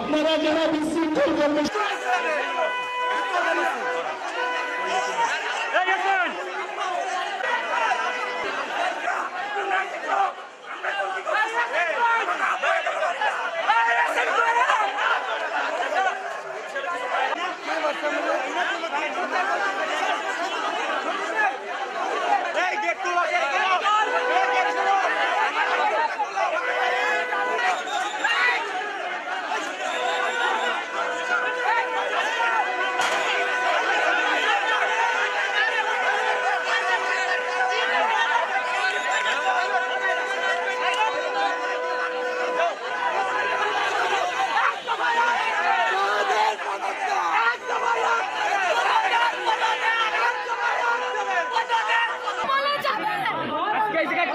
আপনারা যারা বিশৃঙ্খল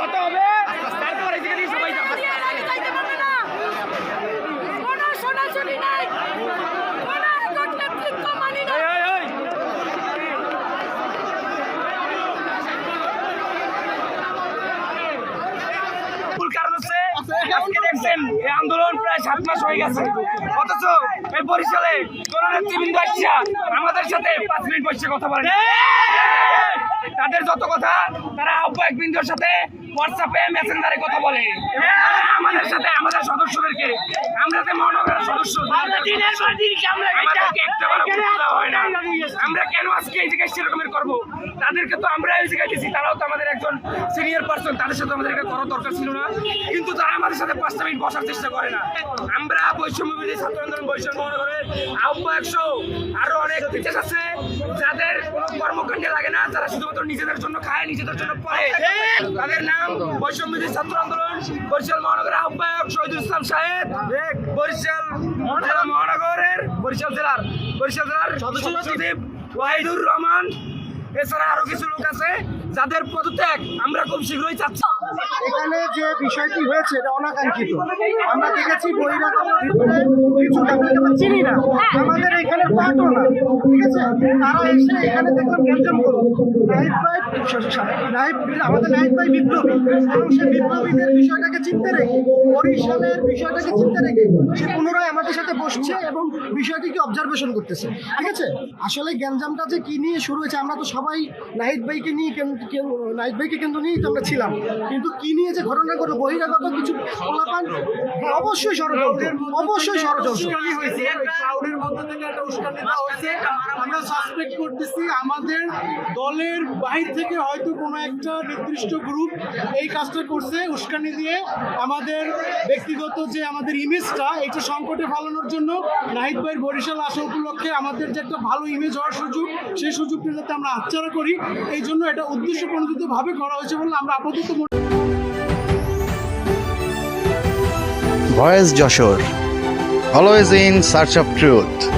কত হবে তারপর এই জায়গা দিয়ে সবাই যাবে আজকে দেখছেন এই আন্দোলন প্রায় 7 মাস হয়ে গেছে, অথচ এই বরিশালে কোন নেতৃবৃন্দ আসছে আমাদের সাথে 5 মিনিট বসে কথা বলেন। তাদের যত কথা তারা আহ্বায়ক বৃন্দর সাথে হোয়াটসঅ্যাপে মেসেঞ্জারে কথা বলে, আমাদের সাথে আমাদের সদস্যদেরকে, আমরা যে মহানগরের সদস্য আমরা কেন আজকে এই জায়গায় সেরকমের করবো? তাদেরকে তো আমরা এই জায়গায় দিচ্ছি, তারাও তো আমাদের একজন সিনিয়র পার্সন, তাদের সাথে আমাদের এটা করার দরকার ছিল না, কিন্তু তারা আমাদের সাথে 5 মিনিট বসার চেষ্টা করে না। আমরা বৈষম্যবিরোধী ছাত্র আন্দোলন বরিশাল মহানগরের আহ্বায়ক সহ আরো অনেক বিশেষ আছে যাদের কোনো কর্মকাণ্ডে লাগে না, তারা শুধুমাত্র নিজেদের জন্য খায়, নিজেদের জন্য পড়ে। তাদের নাম বৈষম্যবিরোধী ছাত্র আন্দোলন বরিশাল মহানগরের আহ্বায়ক শহীদুল ইসলাম সাহেব, বরিশাল জেলা মহানগরের বরিশাল জেলার সদস্য সচিব ওয়াহিদুর রহমান, এছাড়া আরো কিছু লোক আছে যাদের পদত্যাগ আমরা খুব শীঘ্রই চাচ্ছি। এখানে যে বিষয়টি হয়েছে এটা অনাকাঙ্ক্ষিত। আমরা দেখেছি বহিরাগত কিছু চিনি না, আমাদের এখানে পাঠও না, ঠিক আছে, তারা এসে এখানে দেখলাম গ্যাঞ্জাম করলো। আমাদের নাহিদ ভাই বিপ্লবী, এবং সে বিপ্লবীদের বিষয়টাকে চিন্তা রেখে, বরিশালের বিষয়টাকে চিন্তা রেখে সে পুনরায় আমাদের সাথে বসছে এবং বিষয়টিকে অবজারভেশন করতেছে, ঠিক আছে। আসলে গ্যাঞ্জামটা যে কি নিয়ে শুরু হয়েছে, আমরা তো সবাই নাহিদ ভাইকে কেন্দ্র নিয়েই তো আমরা ছিলাম, কিন্তু কি নিয়ে যে ঘটনা ঘটলো, বহিরাগত কিছু ফলাফল, অবশ্যই ষড়যন্ত্র, অবশ্যই ষড়যন্ত্র হয়েছে। ক্রাউডের মধ্যে থেকে একটা উস্কানি দেওয়া হয়েছে। আমরা সাসপেক্ট করতেছি আমাদের দলের বাহির থেকে হয়তো কোনো একটা নির্দিষ্ট গ্রুপ এই কাজটা করছে, উস্কানি দিয়ে আমাদের ব্যক্তিগত যে আমাদের ইমেজটা এটা সংকটে ফেলানোর জন্য। নাহিদ ভাইয়ের বরিশাল আসা উপলক্ষে আমাদের যে একটা ভালো ইমেজ হওয়ার সুযোগ, সেই সুযোগটা যাতে আমরা হাতছাড়া করি, এই জন্য এটা উদ্দেশ্য প্রণোদিতভাবে করা হয়েছে বলে আমরা আপাতত। Voice Jessore, always in search of truth.